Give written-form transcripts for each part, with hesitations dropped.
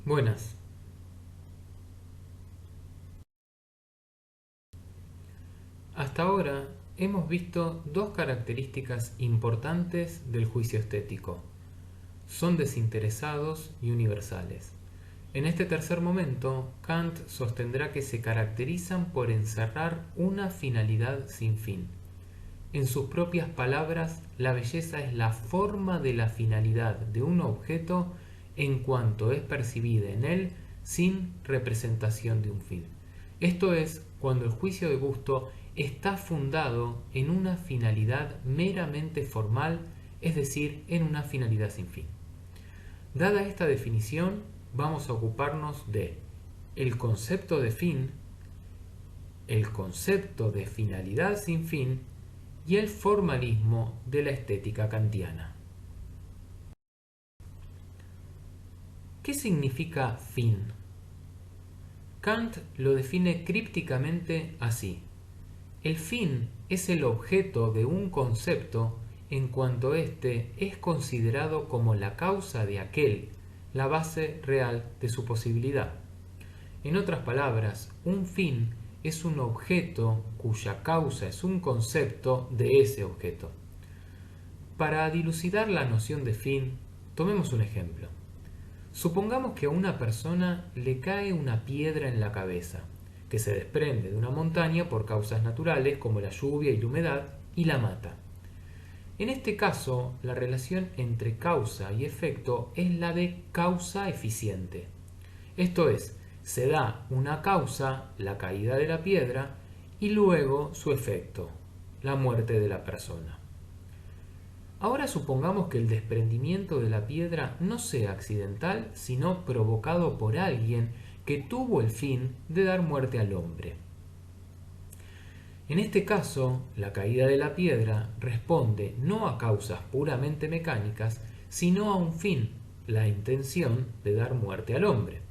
Buenas. Hasta ahora hemos visto dos características importantes del juicio estético. Son desinteresados y universales. En este tercer momento, Kant sostendrá que se caracterizan por encerrar una finalidad sin fin. En sus propias palabras, la belleza es la forma de la finalidad de un objeto en cuanto es percibida en él sin representación de un fin. Esto es, cuando el juicio de gusto está fundado en una finalidad meramente formal, es decir, en una finalidad sin fin. Dada esta definición, vamos a ocuparnos de el concepto de fin, el concepto de finalidad sin fin y el formalismo de la estética kantiana. ¿Qué significa fin? Kant lo define crípticamente así. El fin es el objeto de un concepto en cuanto éste es considerado como la causa de aquel, la base real de su posibilidad. En otras palabras, un fin es un objeto cuya causa es un concepto de ese objeto. Para dilucidar la noción de fin, tomemos un ejemplo. Supongamos que a una persona le cae una piedra en la cabeza, que se desprende de una montaña por causas naturales como la lluvia y la humedad, y la mata. En este caso, la relación entre causa y efecto es la de causa eficiente. Esto es, se da una causa, la caída de la piedra, y luego su efecto, la muerte de la persona. Ahora supongamos que el desprendimiento de la piedra no sea accidental, sino provocado por alguien que tuvo el fin de dar muerte al hombre. En este caso, la caída de la piedra responde no a causas puramente mecánicas, sino a un fin, la intención de dar muerte al hombre.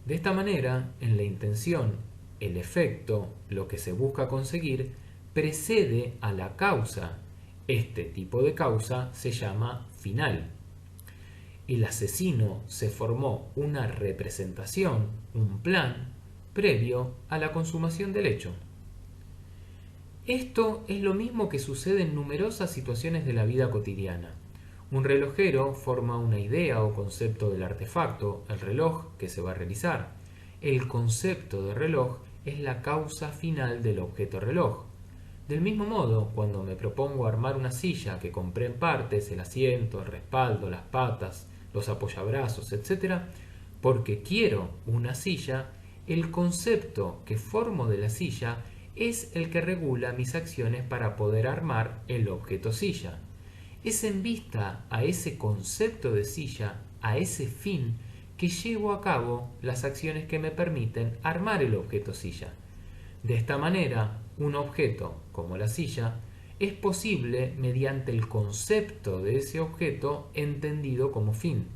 De esta manera, en la intención, el efecto, lo que se busca conseguir, precede a la causa. Este tipo de causa se llama final. El asesino se formó una representación, un plan, previo a la consumación del hecho. Esto es lo mismo que sucede en numerosas situaciones de la vida cotidiana. Un relojero forma una idea o concepto del artefacto, el reloj, que se va a realizar. El concepto de reloj es la causa final del objeto reloj. Del mismo modo, cuando me propongo armar una silla que compré en partes, el asiento, el respaldo, las patas, los apoyabrazos, etc., porque quiero una silla, el concepto que formo de la silla es el que regula mis acciones para poder armar el objeto silla. Es en vista a ese concepto de silla, a ese fin, que llevo a cabo las acciones que me permiten armar el objeto silla. De esta manera, un objeto, como la silla, es posible mediante el concepto de ese objeto entendido como fin.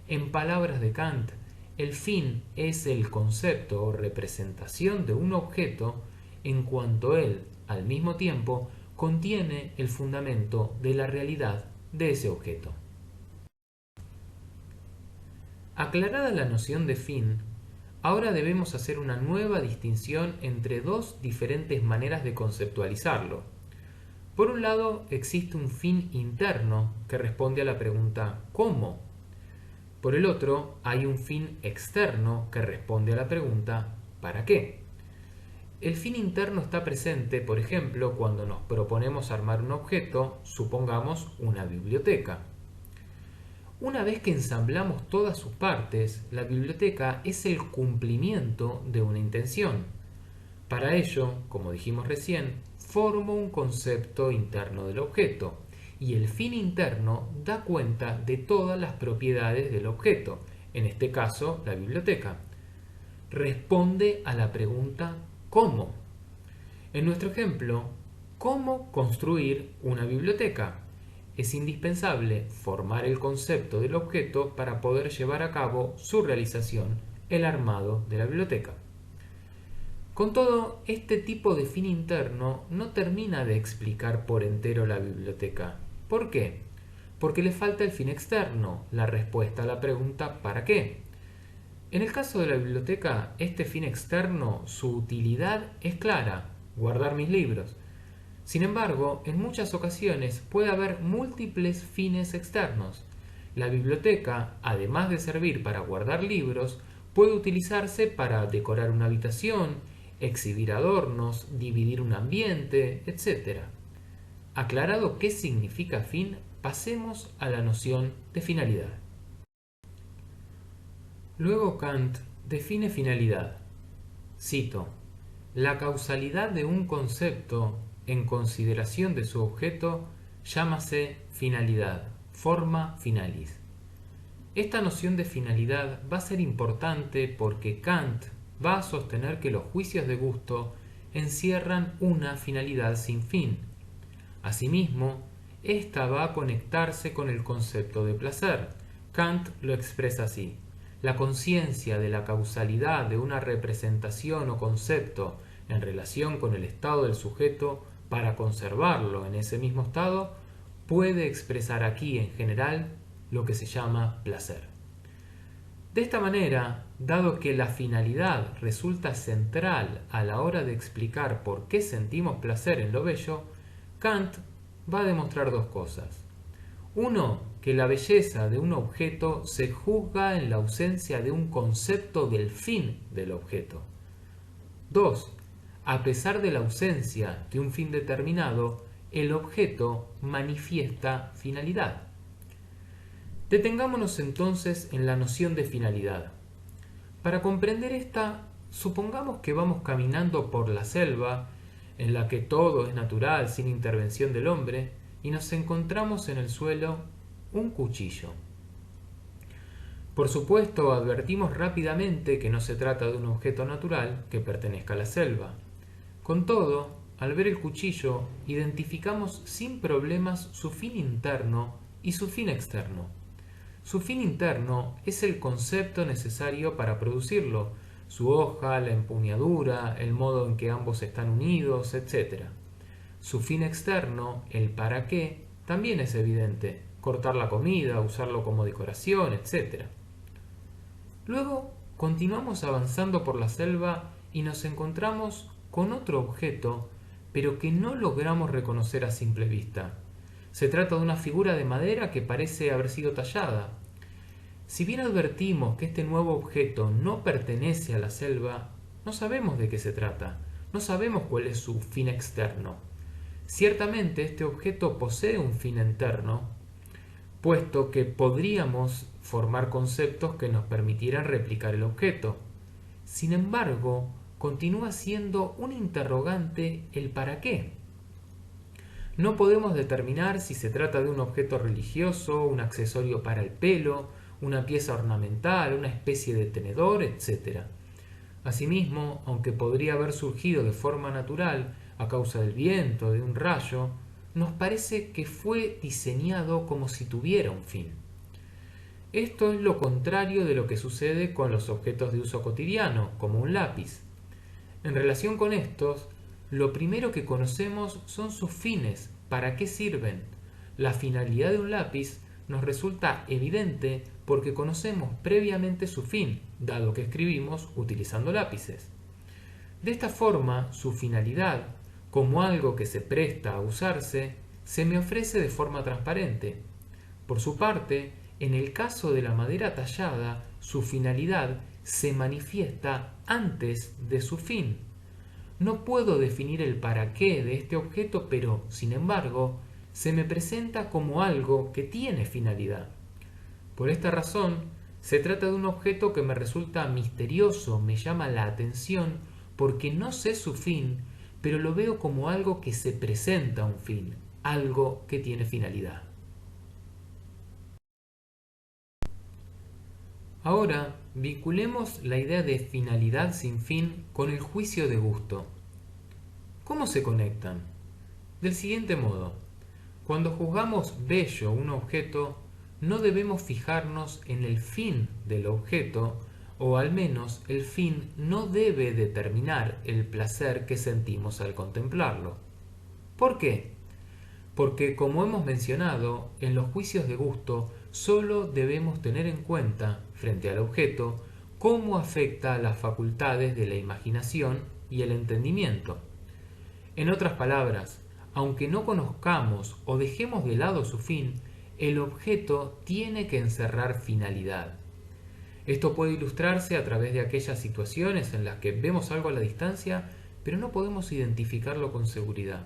En palabras de Kant, el fin es el concepto o representación de un objeto en cuanto él, al mismo tiempo, contiene el fundamento de la realidad de ese objeto. Aclarada la noción de fin, ahora debemos hacer una nueva distinción entre dos diferentes maneras de conceptualizarlo. Por un lado, existe un fin interno que responde a la pregunta ¿cómo? Por el otro, hay un fin externo que responde a la pregunta ¿para qué? El fin interno está presente, por ejemplo, cuando nos proponemos armar un objeto, supongamos una biblioteca. Una vez que ensamblamos todas sus partes, la biblioteca es el cumplimiento de una intención. Para ello, como dijimos recién, formo un concepto interno del objeto, y el fin interno da cuenta de todas las propiedades del objeto, en este caso la biblioteca. Responde a la pregunta ¿cómo? En nuestro ejemplo, ¿cómo construir una biblioteca? Es indispensable formar el concepto del objeto para poder llevar a cabo su realización, el armado de la biblioteca. Con todo, este tipo de fin interno no termina de explicar por entero la biblioteca. ¿Por qué? Porque le falta el fin externo, la respuesta a la pregunta ¿para qué? En el caso de la biblioteca, este fin externo, su utilidad es clara, guardar mis libros. Sin embargo, en muchas ocasiones puede haber múltiples fines externos. La biblioteca, además de servir para guardar libros, puede utilizarse para decorar una habitación, exhibir adornos, dividir un ambiente, etc. Aclarado qué significa fin, pasemos a la noción de finalidad. Luego Kant define finalidad. Cito: la causalidad de un concepto en consideración de su objeto llámase finalidad, forma finalis. Esta noción de finalidad va a ser importante porque Kant va a sostener que los juicios de gusto encierran una finalidad sin fin. Asimismo, esta va a conectarse con el concepto de placer. Kant lo expresa así: la conciencia de la causalidad de una representación o concepto en relación con el estado del sujeto para conservarlo en ese mismo estado puede expresar aquí en general lo que se llama placer. De esta manera, dado que la finalidad resulta central a la hora de explicar por qué sentimos placer en lo bello, Kant va a demostrar dos cosas. Uno, que la belleza de un objeto se juzga en la ausencia de un concepto del fin del objeto. 2. A pesar de la ausencia de un fin determinado, el objeto manifiesta finalidad. Detengámonos entonces en la noción de finalidad. Para comprender esta, supongamos que vamos caminando por la selva, en la que todo es natural sin intervención del hombre, y nos encontramos en el suelo un cuchillo. Por supuesto, advertimos rápidamente que no se trata de un objeto natural que pertenezca a la selva. Con todo, al ver el cuchillo, identificamos sin problemas su fin interno y su fin externo. Su fin interno es el concepto necesario para producirlo, su hoja, la empuñadura, el modo en que ambos están unidos, etc. Su fin externo, el para qué, también es evidente: cortar la comida, usarlo como decoración, etc. Luego continuamos avanzando por la selva y nos encontramos con otro objeto, pero que no logramos reconocer a simple vista. Se trata de una figura de madera que parece haber sido tallada. Si bien advertimos que este nuevo objeto no pertenece a la selva, no sabemos de qué se trata, no sabemos cuál es su fin externo. Ciertamente este objeto posee un fin interno, puesto que podríamos formar conceptos que nos permitieran replicar el objeto. Sin embargo, continúa siendo un interrogante el para qué. No podemos determinar si se trata de un objeto religioso, un accesorio para el pelo, una pieza ornamental, una especie de tenedor, etc. Asimismo, aunque podría haber surgido de forma natural a causa del viento, de un rayo, nos parece que fue diseñado como si tuviera un fin. Esto es lo contrario de lo que sucede con los objetos de uso cotidiano, como un lápiz. En relación con estos, lo primero que conocemos son sus fines, para qué sirven. La finalidad de un lápiz nos resulta evidente porque conocemos previamente su fin, dado que escribimos utilizando lápices. De esta forma, su finalidad, como algo que se presta a usarse, se me ofrece de forma transparente. Por su parte, en el caso de la madera tallada, su finalidad se manifiesta antes de su fin. No puedo definir el para qué de este objeto, pero, sin embargo, se me presenta como algo que tiene finalidad. Por esta razón, se trata de un objeto que me resulta misterioso, me llama la atención, porque no sé su fin, pero lo veo como algo que se presenta a un fin, algo que tiene finalidad. Ahora, vinculemos la idea de finalidad sin fin con el juicio de gusto. ¿Cómo se conectan? Del siguiente modo: cuando juzgamos bello un objeto, no debemos fijarnos en el fin del objeto, o al menos el fin no debe determinar el placer que sentimos al contemplarlo. ¿Por qué? Porque, como hemos mencionado, en los juicios de gusto solo debemos tener en cuenta, frente al objeto, cómo afecta a las facultades de la imaginación y el entendimiento. En otras palabras, aunque no conozcamos o dejemos de lado su fin, el objeto tiene que encerrar finalidad. Esto puede ilustrarse a través de aquellas situaciones en las que vemos algo a la distancia, pero no podemos identificarlo con seguridad.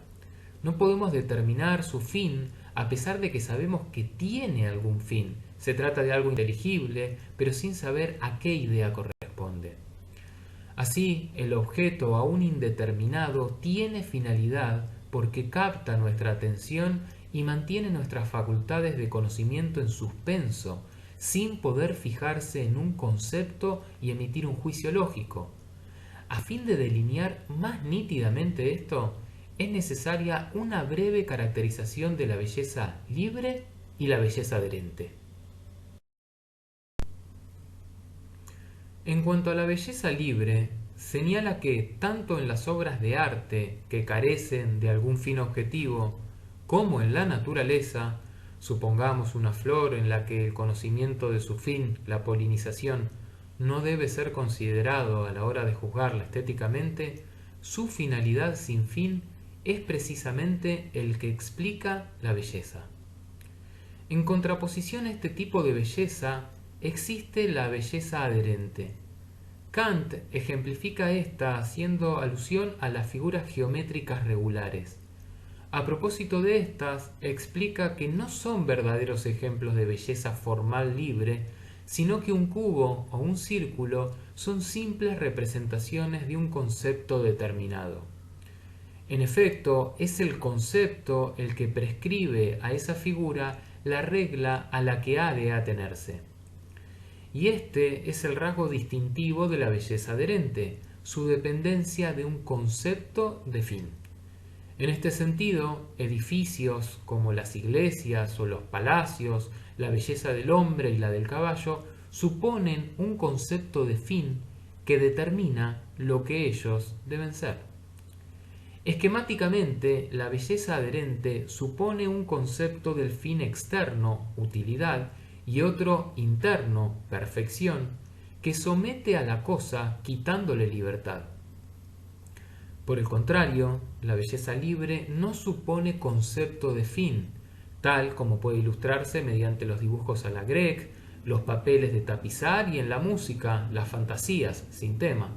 No podemos determinar su fin a pesar de que sabemos que tiene algún fin. Se trata de algo inteligible, pero sin saber a qué idea corresponde. Así, el objeto aún indeterminado tiene finalidad porque capta nuestra atención y mantiene nuestras facultades de conocimiento en suspenso, sin poder fijarse en un concepto y emitir un juicio lógico. A fin de delinear más nítidamente esto, es necesaria una breve caracterización de la belleza libre y la belleza adherente. En cuanto a la belleza libre, señala que tanto en las obras de arte que carecen de algún fin objetivo, como en la naturaleza, supongamos una flor en la que el conocimiento de su fin, la polinización, no debe ser considerado a la hora de juzgarla estéticamente, su finalidad sin fin es precisamente el que explica la belleza. En contraposición a este tipo de belleza, existe la belleza adherente. Kant ejemplifica esta haciendo alusión a las figuras geométricas regulares. A propósito de estas, explica que no son verdaderos ejemplos de belleza formal libre, sino que un cubo o un círculo son simples representaciones de un concepto determinado. En efecto, es el concepto el que prescribe a esa figura la regla a la que ha de atenerse. Y este es el rasgo distintivo de la belleza adherente, su dependencia de un concepto de fin. En este sentido, edificios como las iglesias o los palacios, la belleza del hombre y la del caballo, suponen un concepto de fin que determina lo que ellos deben ser. Esquemáticamente, la belleza adherente supone un concepto del fin externo, utilidad, y otro interno, perfección, que somete a la cosa quitándole libertad. Por el contrario, la belleza libre no supone concepto de fin, tal como puede ilustrarse mediante los dibujos a la Grecque, los papeles de tapizar y en la música, las fantasías sin tema.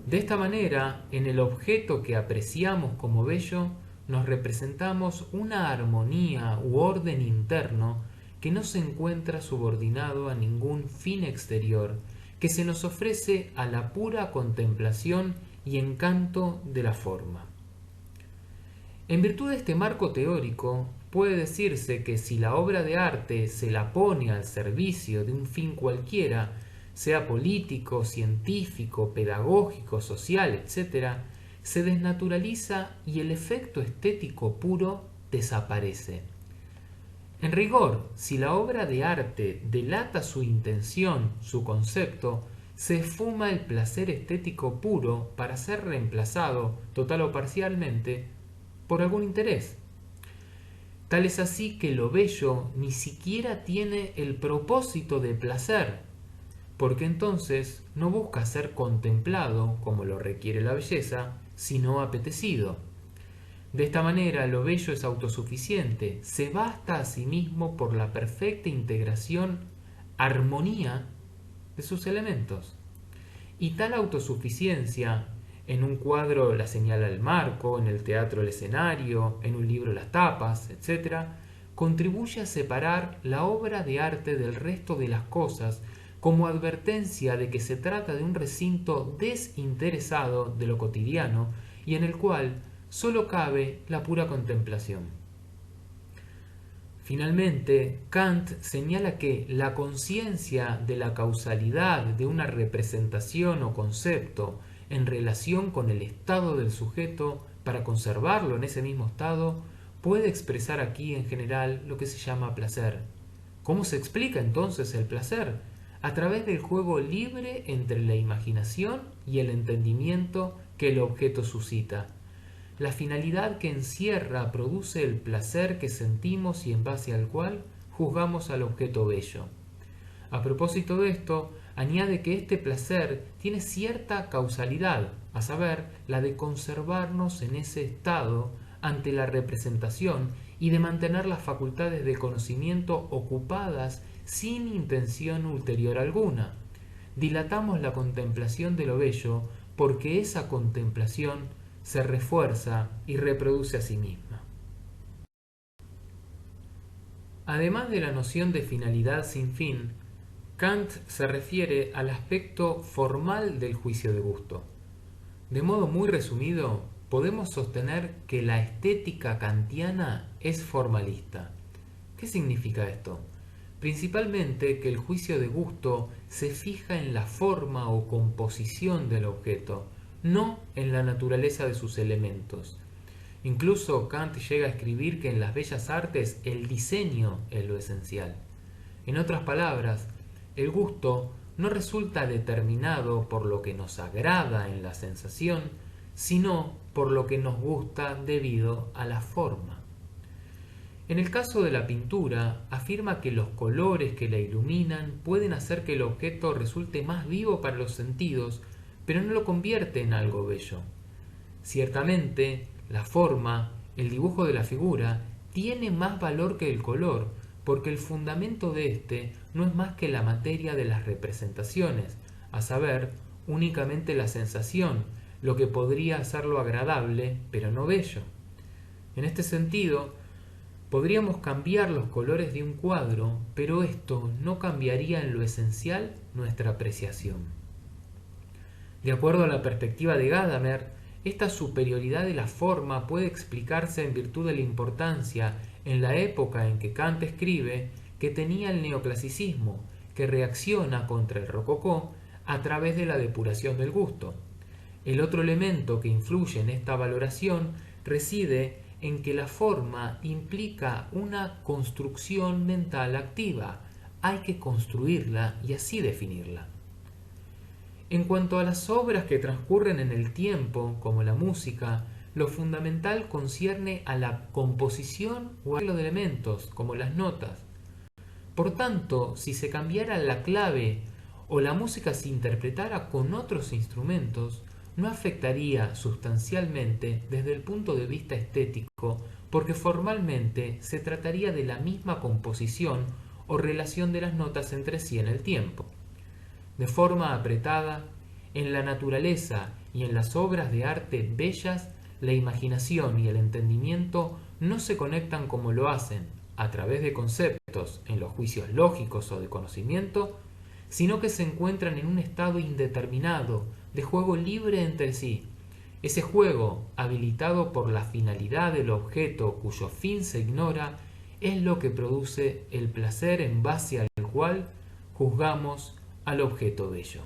De esta manera, en el objeto que apreciamos como bello, nos representamos una armonía u orden interno que no se encuentra subordinado a ningún fin exterior, que se nos ofrece a la pura contemplación y encanto de la forma. En virtud de este marco teórico, puede decirse que si la obra de arte se la pone al servicio de un fin cualquiera, sea político, científico, pedagógico, social, etc., se desnaturaliza y el efecto estético puro desaparece. En rigor, si la obra de arte delata su intención, su concepto, se esfuma el placer estético puro para ser reemplazado, total o parcialmente, por algún interés. Tal es así que lo bello ni siquiera tiene el propósito de placer, porque entonces no busca ser contemplado, como lo requiere la belleza, sino apetecido. De esta manera, lo bello es autosuficiente, se basta a sí mismo por la perfecta integración, armonía de sus elementos. Y tal autosuficiencia, en un cuadro la señala el marco, en el teatro el escenario, en un libro las tapas, etc., contribuye a separar la obra de arte del resto de las cosas como advertencia de que se trata de un recinto desinteresado de lo cotidiano y en el cual solo cabe la pura contemplación. Finalmente, Kant señala que la conciencia de la causalidad de una representación o concepto en relación con el estado del sujeto para conservarlo en ese mismo estado puede expresar aquí en general lo que se llama placer. ¿Cómo se explica entonces el placer? A través del juego libre entre la imaginación y el entendimiento que el objeto suscita. La finalidad que encierra produce el placer que sentimos y en base al cual juzgamos al objeto bello. A propósito de esto, añade que este placer tiene cierta causalidad, a saber, la de conservarnos en ese estado ante la representación y de mantener las facultades de conocimiento ocupadas sin intención ulterior alguna. Dilatamos la contemplación de lo bello porque esa contemplación se refuerza y reproduce a sí misma. Además de la noción de finalidad sin fin, Kant se refiere al aspecto formal del juicio de gusto. De modo muy resumido, podemos sostener que la estética kantiana es formalista. ¿Qué significa esto? Principalmente que el juicio de gusto se fija en la forma o composición del objeto, no en la naturaleza de sus elementos. Incluso Kant llega a escribir que en las bellas artes el diseño es lo esencial. En otras palabras, el gusto no resulta determinado por lo que nos agrada en la sensación, sino por lo que nos gusta debido a la forma. En el caso de la pintura, afirma que los colores que la iluminan pueden hacer que el objeto resulte más vivo para los sentidos, pero no lo convierte en algo bello. Ciertamente, la forma, el dibujo de la figura, tiene más valor que el color, porque el fundamento de éste no es más que la materia de las representaciones, a saber, únicamente la sensación, lo que podría hacerlo agradable, pero no bello. En este sentido, podríamos cambiar los colores de un cuadro, pero esto no cambiaría en lo esencial nuestra apreciación. De acuerdo a la perspectiva de Gadamer, esta superioridad de la forma puede explicarse en virtud de la importancia en la época en que Kant escribe que tenía el neoclasicismo, que reacciona contra el rococó a través de la depuración del gusto. El otro elemento que influye en esta valoración reside en que la forma implica una construcción mental activa. Hay que construirla y así definirla. En cuanto a las obras que transcurren en el tiempo, como la música, lo fundamental concierne a la composición o arreglo de elementos, como las notas. Por tanto, si se cambiara la clave o la música se interpretara con otros instrumentos, no afectaría sustancialmente desde el punto de vista estético, porque formalmente se trataría de la misma composición o relación de las notas entre sí en el tiempo. De forma apretada, en la naturaleza y en las obras de arte bellas, la imaginación y el entendimiento no se conectan como lo hacen, a través de conceptos, en los juicios lógicos o de conocimiento, sino que se encuentran en un estado indeterminado, de juego libre entre sí. Ese juego, habilitado por la finalidad del objeto cuyo fin se ignora, es lo que produce el placer en base al cual juzgamos al objeto bello.